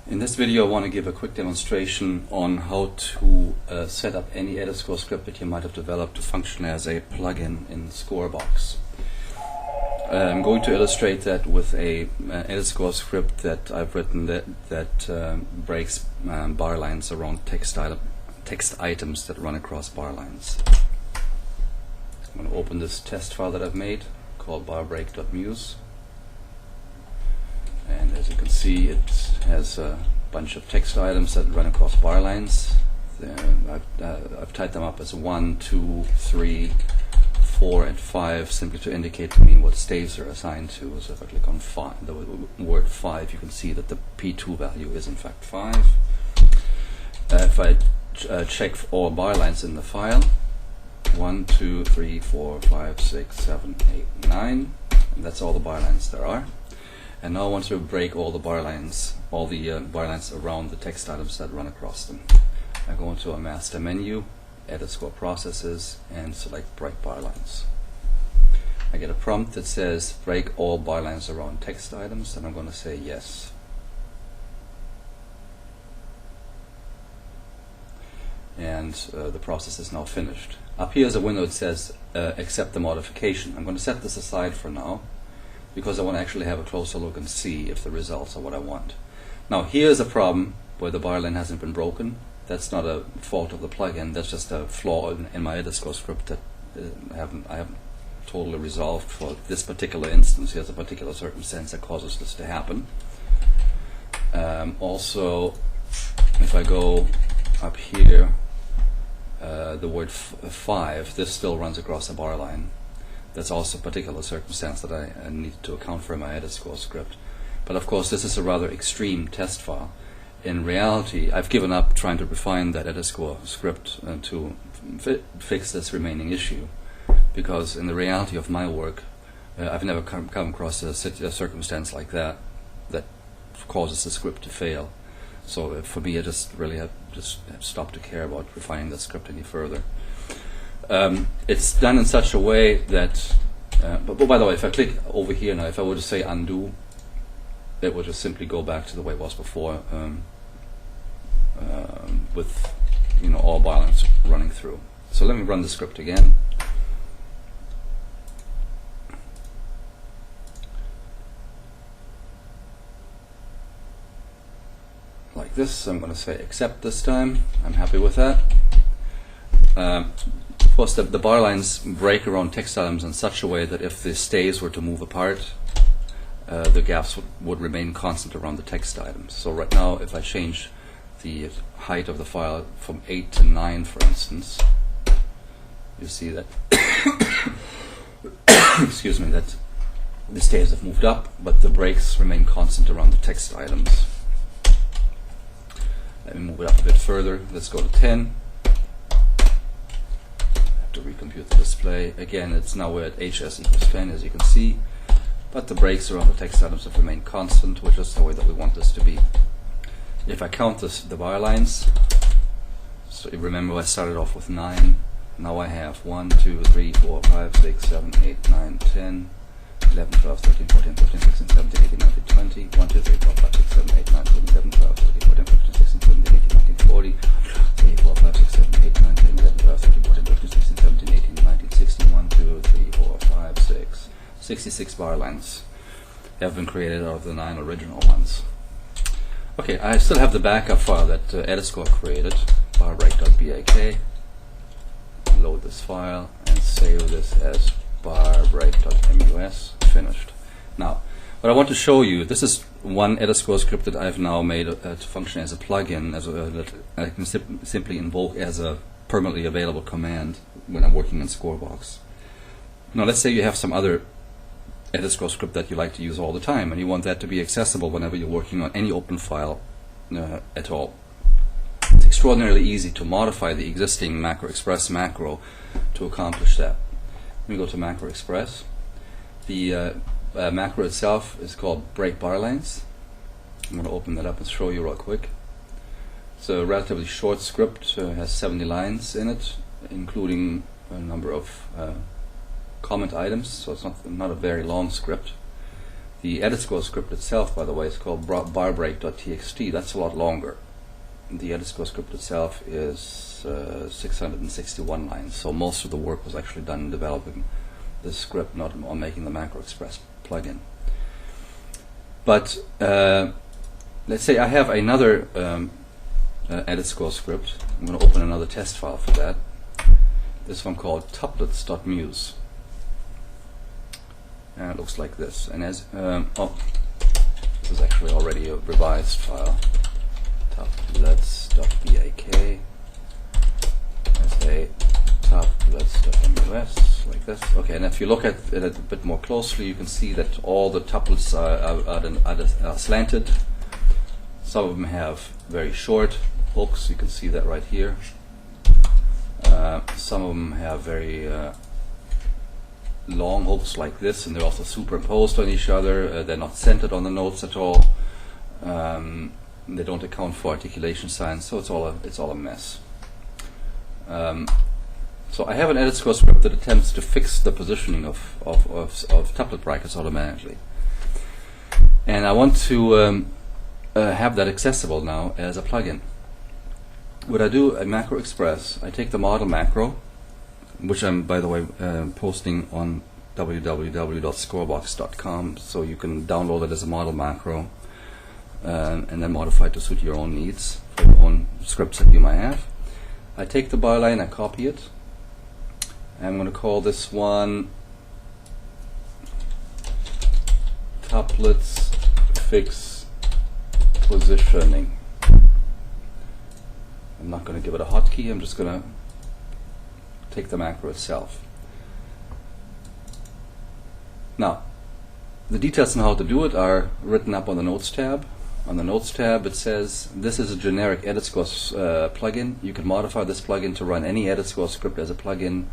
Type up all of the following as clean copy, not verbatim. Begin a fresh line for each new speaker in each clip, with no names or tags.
In this video I want to give a quick demonstration on how to set up any EditScor script that you might have developed to function as a plugin in ScorBox. I'm going to illustrate that with a EditScor script that I've written that breaks bar lines around text items that run across bar lines. I'm going to open this test file that I've made called barbreak.muse. And as you can see, it has a bunch of text items that run across bar lines. I've typed them up as 1, 2, 3, 4, and 5, simply to indicate to me what staves they're assigned to. So if I click on the word 5, you can see that the P2 value is in fact 5. If I check for all bar lines in the file, 1, 2, 3, 4, 5, 6, 7, 8, 9, and that's all the bar lines there are. And now I want to break all the bar lines, bar lines around the text items that run across them. I go into a master menu, EditScor processes, and select break bar lines. I get a prompt that says break all bar lines around text items, and I'm going to say yes. And the process is now finished. Up here is a window that says accept the modification. I'm going to set this aside for now, because I want to actually have a closer look and see if the results are what I want. Now here's a problem where the bar line hasn't been broken. That's not a fault of the plugin, that's just a flaw in my EditScor script that I haven't totally resolved for this particular instance. Here's a particular circumstance that causes this to happen. Also, if I go up here, the word 5, this still runs across a bar line. That's also a particular circumstance that I need to account for in my EditScor script. But of course this is a rather extreme test file. In reality, I've given up trying to refine that EditScor script to fix this remaining issue, because in the reality of my work, I've never come across a circumstance like that that causes the script to fail. So for me, I just really have stopped to care about refining the script any further. It's done in such a way that, but by the way, if I click over here now, if I were to say undo, it will just simply go back to the way it was before, with all bar lines running through. So let me run the script again. Like this. I'm going to say accept this time. I'm happy with that. Of course, the bar lines break around text items in such a way that if the staves were to move apart, the gaps would remain constant around the text items. So right now, if I change the height of the file from 8 to 9, for instance, you see that excuse me, that the staves have moved up, but the breaks remain constant around the text items. Let me move it up a bit further. Let's go to 10. To recompute the display. Again, it's now we're at HS equals 10, as you can see, but the breaks around the text items have remained constant, which is the way that we want this to be. If I count the bar lines, so you remember I started off with 9, now I have 1, 2, 3, 4, 5, 6, 7, 8, 9, 10, 11, 12, 13, 14, 15, 16, 17, 18, 19, 20, 1, 2, 3, 4, 5, 6, 7, 8, 9, 10, 11, 12, 13, 14, 15, 16, 17, 18, 19, 40, 3, 4, 5, 6, 7, 8, 9, 10, 11, 12, 13, 14, 15, 16, 17, 18, 19, 60, 1, 2, 3, 4, 5, 6, 66 bar lines have been created out of the 9 original ones. Okay, I still have the backup file that EditScor created, barbreak.bak. Load this file and save this as barbreak.mus. Finished. Now, what I want to show you, this is one EditScor script that I've now made to function as a plugin, that I can simply invoke as a permanently available command when I'm working in ScorBox. Now, let's say you have some other EditScor script that you like to use all the time, and you want that to be accessible whenever you're working on any open file at all. It's extraordinarily easy to modify the existing Macro Express macro to accomplish that. Let me go to Macro Express. The macro itself is called break bar lines. I'm going to open that up and show you real quick. It's a relatively short script, has 70 lines in it, including a number of comment items, so it's not a very long script. The EditScor script itself, by the way, is called barbreak.txt. That's a lot longer. The EditScor script itself is 661 lines, so most of the work was actually done in developing this script, not on making the Macro Express plugin. But let's say I have another EditScor script. I'm going to open another test file for that. This one called tuplets.muse. And it looks like this. And as this is actually already a revised file. Tuplets.bak as a tuplets.mus, like this. Okay, and if you look at it a bit more closely, you can see that all the tuplets are slanted. Some of them have very short hooks. You can see that right here. Some of them have very long hooks like this, and they're also superimposed on each other. They're not centered on the notes at all. They don't account for articulation signs, so it's all a mess. So I have an EditScor script that attempts to fix the positioning of tuplet brackets automatically, and I want to have that accessible now as a plugin. What I do at Macro Express, I take the model macro, which I'm, by the way, posting on www.scorbox.com, so you can download it as a model macro and then modify it to suit your own needs for your own scripts that you might have. I take the byline, I copy it. I'm going to call this one tuplets fix positioning. I'm not going to give it a hotkey, I'm just going to take the macro itself. Now, the details on how to do it are written up on the Notes tab. On the Notes tab it says, this is a generic EditScor plugin. You can modify this plugin to run any EditScor script as a plugin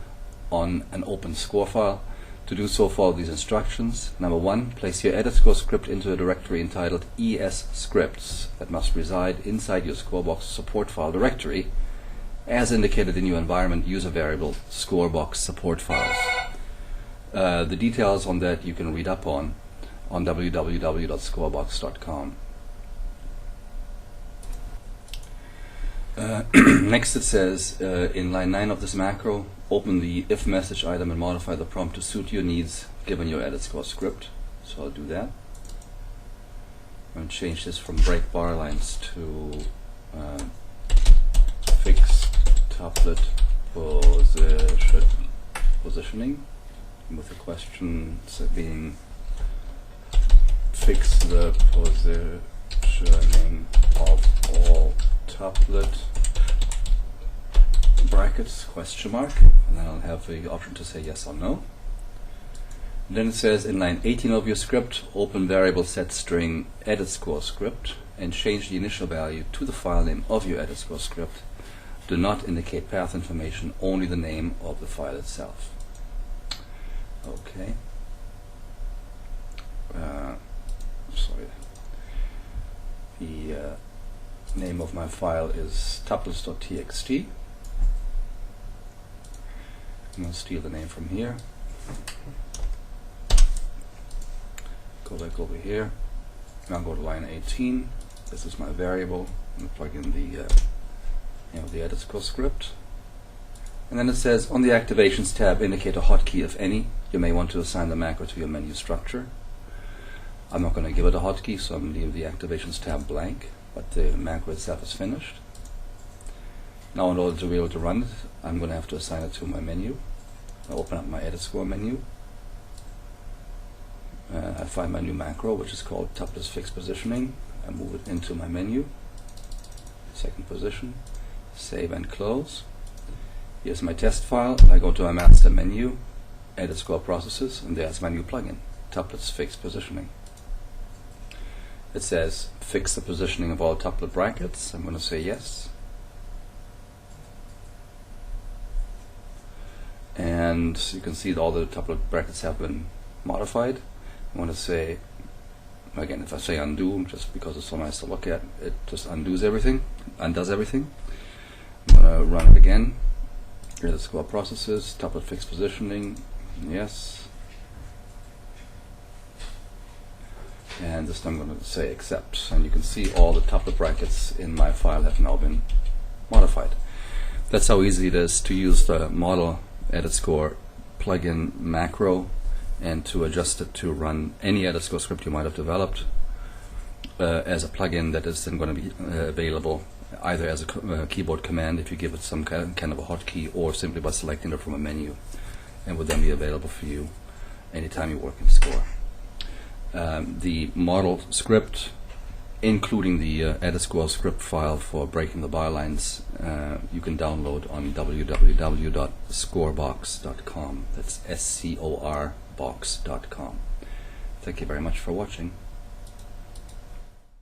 on an open SCOR file. To do so, follow these instructions. Number 1, place your EditScor script into a directory entitled ES scripts that must reside inside your ScorBox support file directory, as indicated in your environment user variable ScorBox support files. The details on that you can read up on www.scorbox.com. Next it says, in line 9 of this macro, open the if message item and modify the prompt to suit your needs given your EditScor script. So I'll do that. I'm going to change this from break bar lines to fix tuplet positioning, with the question being fix the positioning of all tuplet brackets, question mark, and then I'll have the option to say yes or no. And then it says in line 18 of your script, open variable set string EditScor script and change the initial value to the file name of your EditScor script. Do not indicate path information, only the name of the file itself. Okay. Sorry. The name of my file is tuplets.txt. I'm going to steal the name from here. Go back over here. Now go to line 18. This is my variable. I'm going to plug in the the EditScor script. And then it says on the Activations tab, indicate a hotkey if any. You may want to assign the macro to your menu structure. I'm not going to give it a hotkey, so I'm going to leave the Activations tab blank, but the macro itself is finished. Now in order to be able to run it, I'm going to have to assign it to my menu. I open up my EditScor menu. I find my new macro, which is called tuplets fix positioning. I move it into my menu, second position, save and close. Here's my test file. I go to my master menu, EditScor processes, and there's my new plugin, tuplets fix positioning. It says fix the positioning of all tuplet brackets. I'm going to say yes. And you can see that all the tuplet brackets have been modified. I want to say, again, if I say undo, just because it's so nice to look at, it just undoes everything, undoes everything. I'm going to run it again. EditScor processes, tuplet fix positioning, yes. and this time I'm going to say accept, and you can see all the tuplet brackets in my file have now been modified. That's how easy it is to use the model EditScor plugin macro and to adjust it to run any EditScor script you might have developed as a plugin that is then going to be available either as a keyboard command if you give it some kind of a hotkey, or simply by selecting it from a menu, and would then be available for you anytime you work in SCOR. The model script, including the EditScor script file for breaking the bylines, you can download on www.scorbox.com. That's SCOR box.com. Thank you very much for watching.